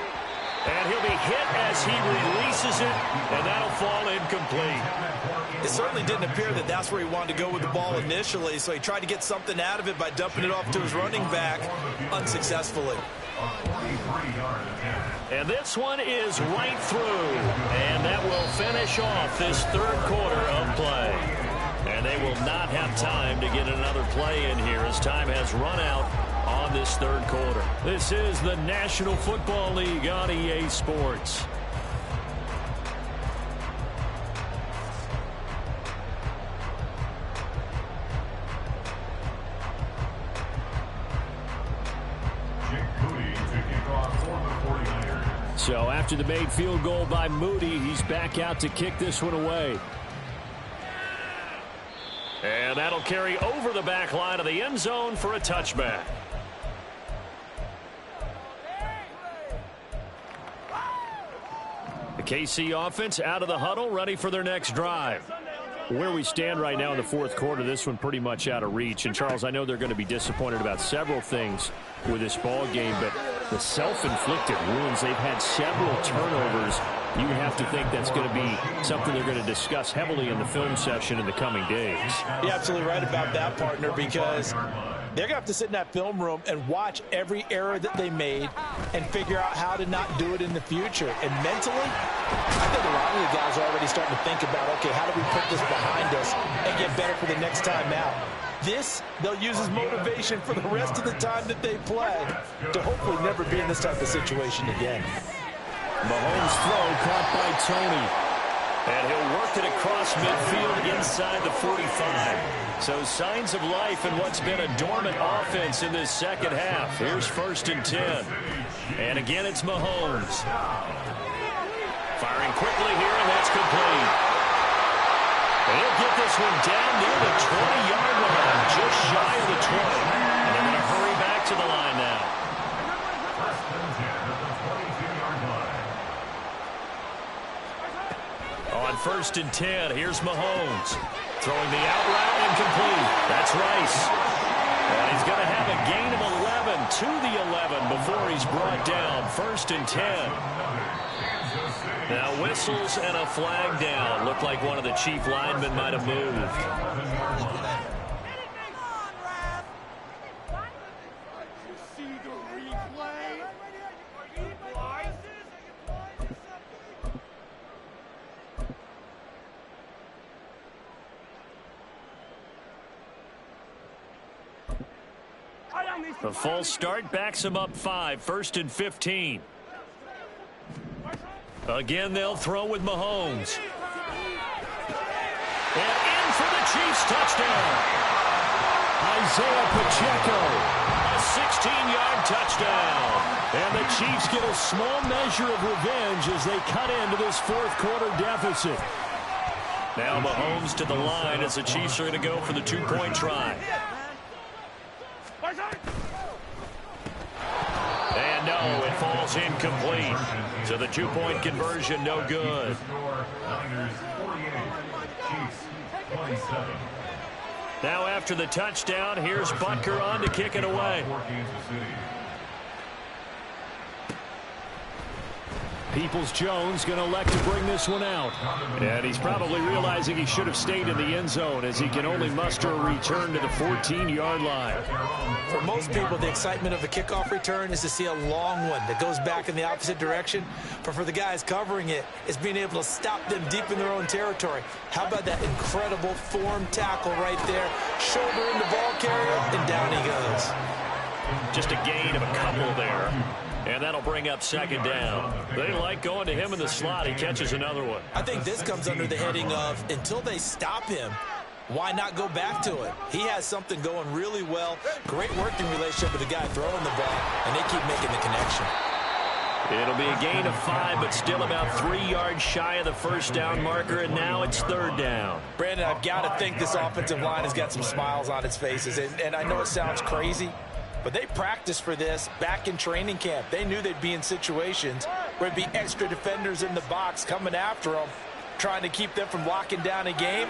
Speaker 1: And he'll be hit as he releases it, and that'll fall incomplete.
Speaker 2: It certainly didn't appear that that's where he wanted to go with the ball initially, so he tried to get something out of it by dumping it off to his running back unsuccessfully.
Speaker 1: And this one is right through, and that will finish off this third quarter of play. And they will not have time to get another play in here as time has run out on this third quarter. This is the National Football League on EA Sports. So after the made field goal by Moody, he's back out to kick this one away. And that'll carry over the back line of the end zone for a touchback. The KC offense out of the huddle, ready for their next drive. Where we stand right now in the fourth quarter, this one pretty much out of reach. And, Charles, I know they're going to be disappointed about several things with this ball game, but the self-inflicted wounds, they've had several turnovers. You have to think that's going to be something they're going to discuss heavily in the film session in the coming days.
Speaker 2: You're absolutely right about that, partner, because they're going to have to sit in that film room and watch every error that they made and figure out how to not do it in the future. And mentally, I think a lot of the guys are already starting to think about, okay, how do we put this behind us and get better for the next time out? This, they'll use as motivation for the rest of the time that they play to hopefully never be in this type of situation again.
Speaker 1: Mahomes' throw caught by Tony. And he'll work it across midfield inside the 45. So signs of life in what's been a dormant offense in this second half. Here's 1st and 10. And again, it's Mahomes. Firing quickly here, and that's complete. And he'll get this one down near the 20-yard line, just shy of the 20. And they're going to hurry back to the line now. On 1st and 10, here's Mahomes. Throwing the out route incomplete. That's Rice. And he's going to have a gain of 11 to the 11 before he's brought down. 1st and 10. Now whistles and a flag down. Looked like one of the chief linemen might have moved. The false start backs him up 5. 1st and 15. Again, they'll throw with Mahomes. And in for the Chiefs touchdown. Isaiah Pacheco A 16-yard touchdown.
Speaker 5: And the Chiefs get a small measure of revenge as they cut into this fourth-quarter deficit.
Speaker 1: Now Mahomes to the line as the Chiefs are going to go for the two-point try. And no, it falls incomplete. So the two-point conversion, no good.
Speaker 3: Niners 48, Chiefs 27.
Speaker 1: Now after the touchdown, here's Butker on to kick it away.
Speaker 5: Peoples-Jones going to elect to bring this one out. And he's probably realizing he should have stayed in the end zone as he can only muster a return to the 14-yard line.
Speaker 2: For most people, the excitement of a kickoff return is to see a long one that goes back in the opposite direction. But for the guys covering it, it's being able to stop them deep in their own territory. How about that incredible form tackle right there? Shoulder in the ball carrier, and down he goes.
Speaker 1: Just a gain of a couple there. And that'll bring up second down. They like going to him in the slot. He catches another one.
Speaker 2: I think this comes under the heading of until they stop him, why not go back to it? He has something going really well. Great working relationship with the guy throwing the ball, and they keep making the connection.
Speaker 1: It'll be a gain of 5, but still about 3 yards shy of the first down marker, and now it's third down.
Speaker 2: Brandon, I've got to think this offensive line has got some smiles on its faces, and I know it sounds crazy, but they practiced for this back in training camp. They knew they'd be in situations where it'd be extra defenders in the box coming after them, trying to keep them from locking down a game.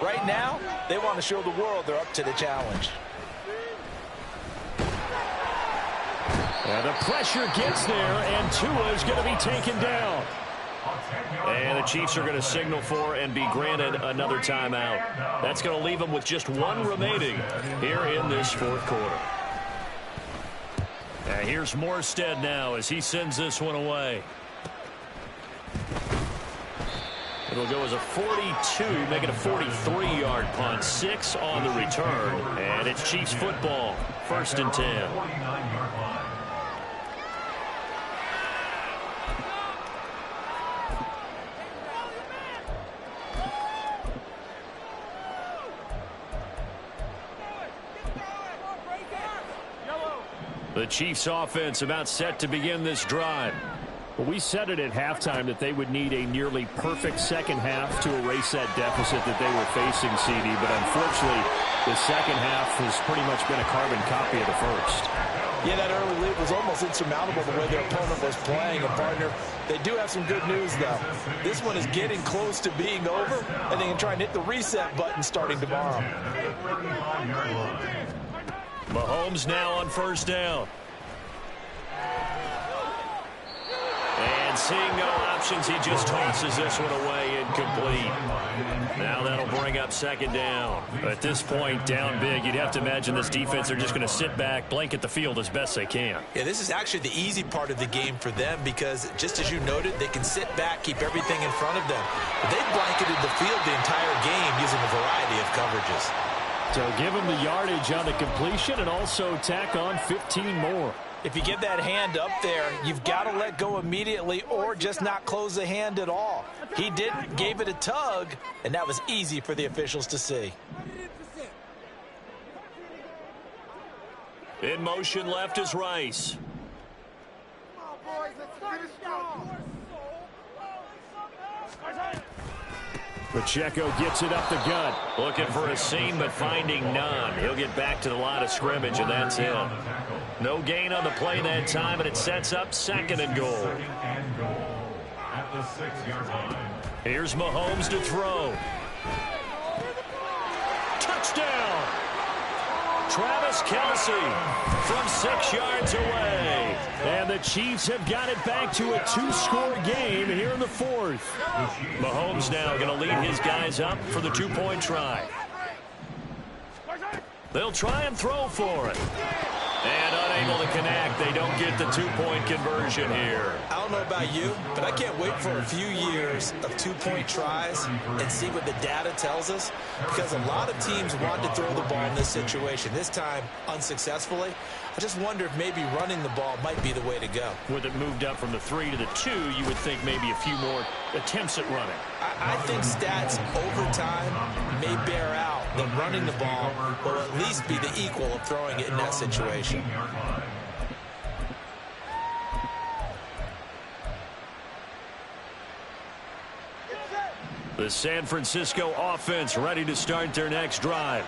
Speaker 2: Right now, they want to show the world they're up to the challenge.
Speaker 5: And the pressure gets there, and Tua is going to be taken down.
Speaker 1: And the Chiefs are going to signal for and be granted another timeout. That's going to leave them with just one remaining here in this fourth quarter. Here's Morstead now as he sends this one away. It'll go as a 42, make it a 43-yard punt. 6 on the return, and it's Chiefs football. 1st and 10. The Chiefs offense about set to begin this drive.
Speaker 5: Well, we said it at halftime that they would need a nearly perfect second half to erase that deficit that they were facing, CD. But unfortunately, the second half has pretty much been a carbon copy of the first.
Speaker 2: Yeah, that early lead was almost insurmountable the way their opponent was playing. And, partner, they do have some good news, though. This one is getting close to being over, and they can try and hit the reset button starting tomorrow.
Speaker 1: Mahomes now on 1st down. And seeing no options, he just tosses this one away, incomplete. Now that'll bring up 2nd down. At this point, down big, you'd have to imagine this defense are just going to sit back, blanket the field as best they can.
Speaker 2: Yeah, this is actually the easy part of the game for them because, just as you noted, they can sit back, keep everything in front of them. But they've blanketed the field the entire game using a variety of coverages.
Speaker 5: So give him the yardage on the completion and also tack on 15 more.
Speaker 2: If you get that hand up there, you've got to let go immediately or just not close the hand at all. He didn't, gave it a tug, and that was easy for the officials to see.
Speaker 1: In motion left is Rice.
Speaker 5: Pacheco gets it up the gut.
Speaker 1: Looking for a seam, but finding none. He'll get back to the line of scrimmage, and that's it. No gain on the play that time, and it sets up 2nd and goal.
Speaker 3: At the 6-yard line.
Speaker 1: Here's Mahomes to throw. Touchdown! Travis Kelce from 6 yards away.
Speaker 5: And the Chiefs have got it back to a 2-score game here in the 4th.
Speaker 1: Mahomes now going to lead his guys up for the 2-point try. They'll try and throw for it. And unable to connect. They don't get the 2-point conversion here.
Speaker 2: I don't know about you, but I can't wait for a few years of 2-point tries and see what the data tells us, because a lot of teams want to throw the ball in this situation. This time, unsuccessfully. I just wonder if maybe running the ball might be the way to go.
Speaker 1: With it moved up from the 3 to the 2, you would think maybe a few more attempts at running.
Speaker 2: I think stats over time may bear out that running the ball will at least be the equal of throwing it in that situation.
Speaker 1: The San Francisco offense ready to start their next drive.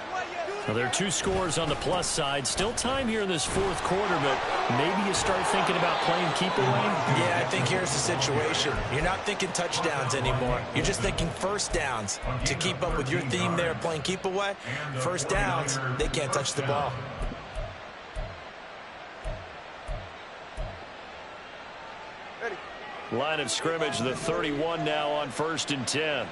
Speaker 1: Now, there are 2 scores on the plus side. Still time here in this fourth quarter, but maybe you start thinking about playing keep away?
Speaker 2: Yeah, I think here's the situation. You're not thinking touchdowns anymore. You're just thinking first downs. To keep up with your theme there, playing keep away, first downs, they can't touch the ball.
Speaker 1: Line of scrimmage, the 31 now on 1st and 10.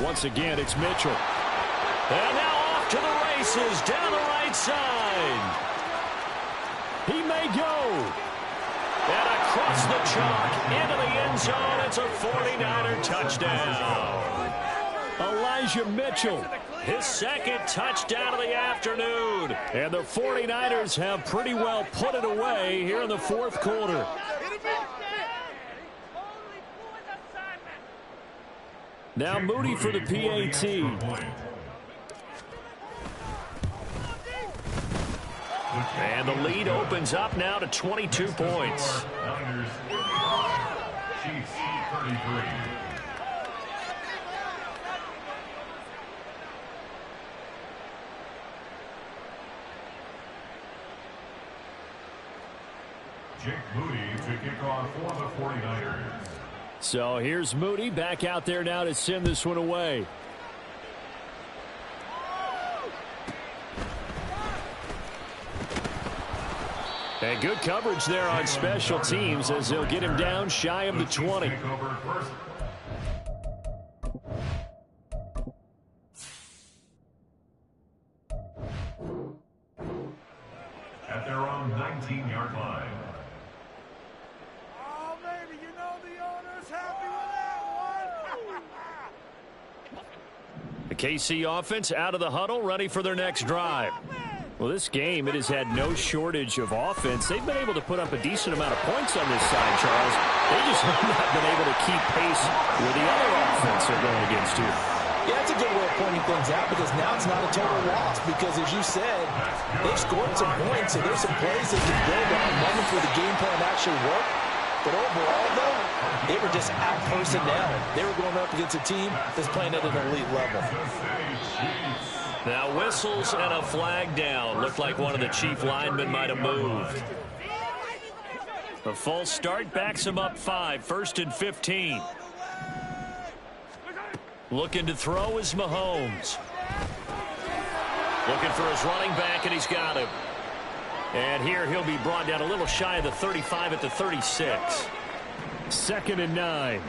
Speaker 1: Once again, it's Mitchell. And now off to the races down the right side. He may go. And across the chalk into the end zone. It's a 49er touchdown. Elijah Mitchell, his second touchdown of the afternoon. And the 49ers have pretty well put it away here in the fourth quarter. Now Moody for the PAT. And the lead opens up now to 22 points.
Speaker 3: Chiefs 33. Jake Moody to kick off for the 49ers.
Speaker 1: So here's Moody back out there now to send this one away. And good coverage there on special teams as they'll get him down shy of the 20.
Speaker 3: At their own 19-yard line.
Speaker 1: The KC offense out of the huddle, ready for their next drive. Well, this game, it has had no shortage of offense. They've been able to put up a decent amount of points on this side, Charles. They just have not been able to keep pace with the other offense they're going against here.
Speaker 2: Yeah, that's a good way of pointing things out because now it's not a total loss because, as you said, they've scored some points, and there's some plays they can build on moments where the game plan actually worked. But overall, though, they were just out-personnel. They were going up against a team that's playing at an elite level.
Speaker 1: Now whistles and a flag down. Looked like one of the Chief linemen might have moved. The false start backs him up 5, 1st and 15. Looking to throw is Mahomes. Looking for his running back, and he's got him. And here he'll be brought down a little shy of the 35 at the 36. 2nd and 9.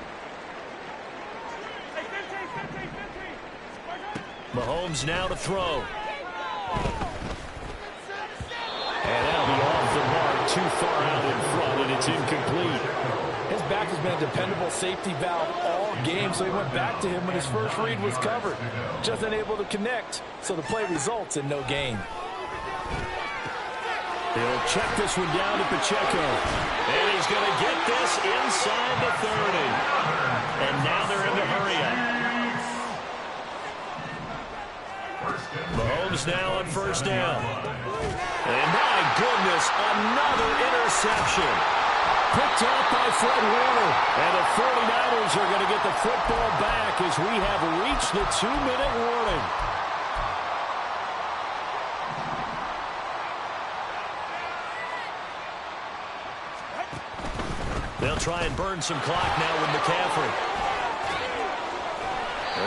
Speaker 1: Mahomes now to throw. And that'll be off the mark, too far out in front, and it's incomplete.
Speaker 2: His back has been a dependable safety valve all game, so he went back to him when his first read was covered. Just unable to connect, so the play results in no gain.
Speaker 1: They'll check this one down to Pacheco. And he's going to get this inside the 30. And now they're in the hurry-up. Mahomes now on 1st down. And my goodness, another interception. Picked off by Fred Warner. And the 49ers are going to get the football back as we have reached the 2-minute warning. They'll try and burn some clock now with McCaffrey.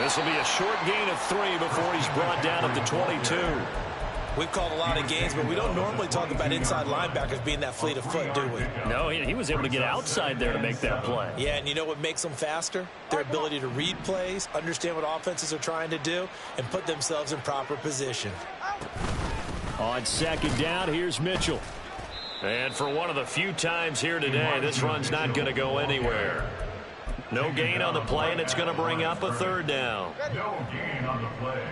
Speaker 1: This will be a short gain of 3 before he's brought down at the 22.
Speaker 2: We've called a lot of games, but we don't normally talk about inside linebackers being that fleet of foot, do we?
Speaker 1: No, he was able to get outside there to make that play.
Speaker 2: Yeah, and you know what makes them faster? Their ability to read plays, understand what offenses are trying to do, and put themselves in proper position.
Speaker 1: On 2nd down, here's Mitchell. And for one of the few times here today, this run's not going to go anywhere. No gain on the play, and it's going to bring up a 3rd down.
Speaker 3: No gain on the play.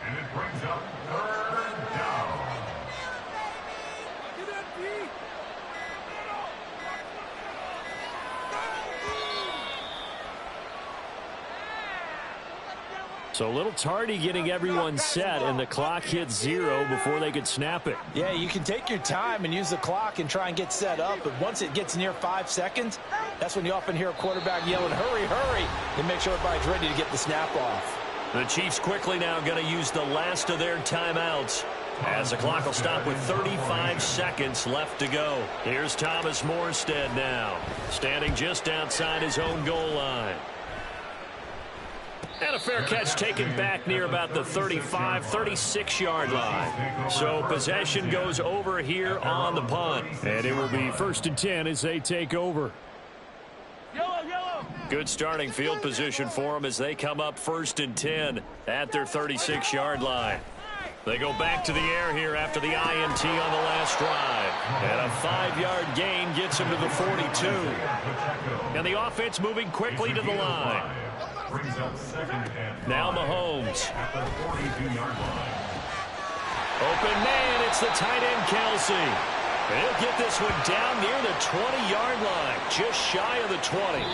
Speaker 3: And it brings up 3rd down.
Speaker 5: So a little tardy getting everyone set, and the clock hit 0 before they could snap it.
Speaker 2: Yeah, you can take your time and use the clock and try and get set up, but once it gets near 5 seconds, that's when you often hear a quarterback yelling, hurry, hurry, and make sure everybody's ready to get the snap off.
Speaker 1: The Chiefs quickly now going to use the last of their timeouts, as the clock will stop with 35 seconds left to go. Here's Thomas Morstead now, standing just outside his own goal line. And a fair catch taken back near about the 35, 36-yard line. So possession goes over here on the punt.
Speaker 5: And it will be 1st and 10 as they take over.
Speaker 1: Good starting field position for them as they come up 1st and 10 at their 36-yard line. They go back to the air here after the INT on the last drive. And a 5-yard gain gets them to the 42. And the offense moving quickly to the line. Now Mahomes. Open man, it's the tight end Kelsey. And he'll get this one down near the 20-yard line, just shy of the 20.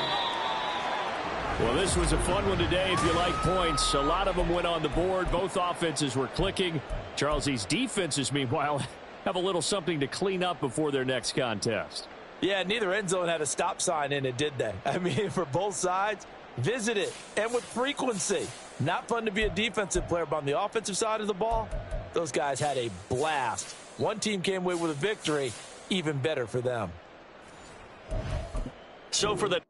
Speaker 5: Well, this was a fun one today if you like points. A lot of them went on the board. Both offenses were clicking. Charles, these defenses, meanwhile, have a little something to clean up before their next contest.
Speaker 2: Yeah, neither end zone had a stop sign in it, did they? I mean, for both sides, visit it, and with frequency. Not fun to be a defensive player, but on the offensive side of the ball, those guys had a blast. One team came away with a victory, even better for them.
Speaker 1: So for the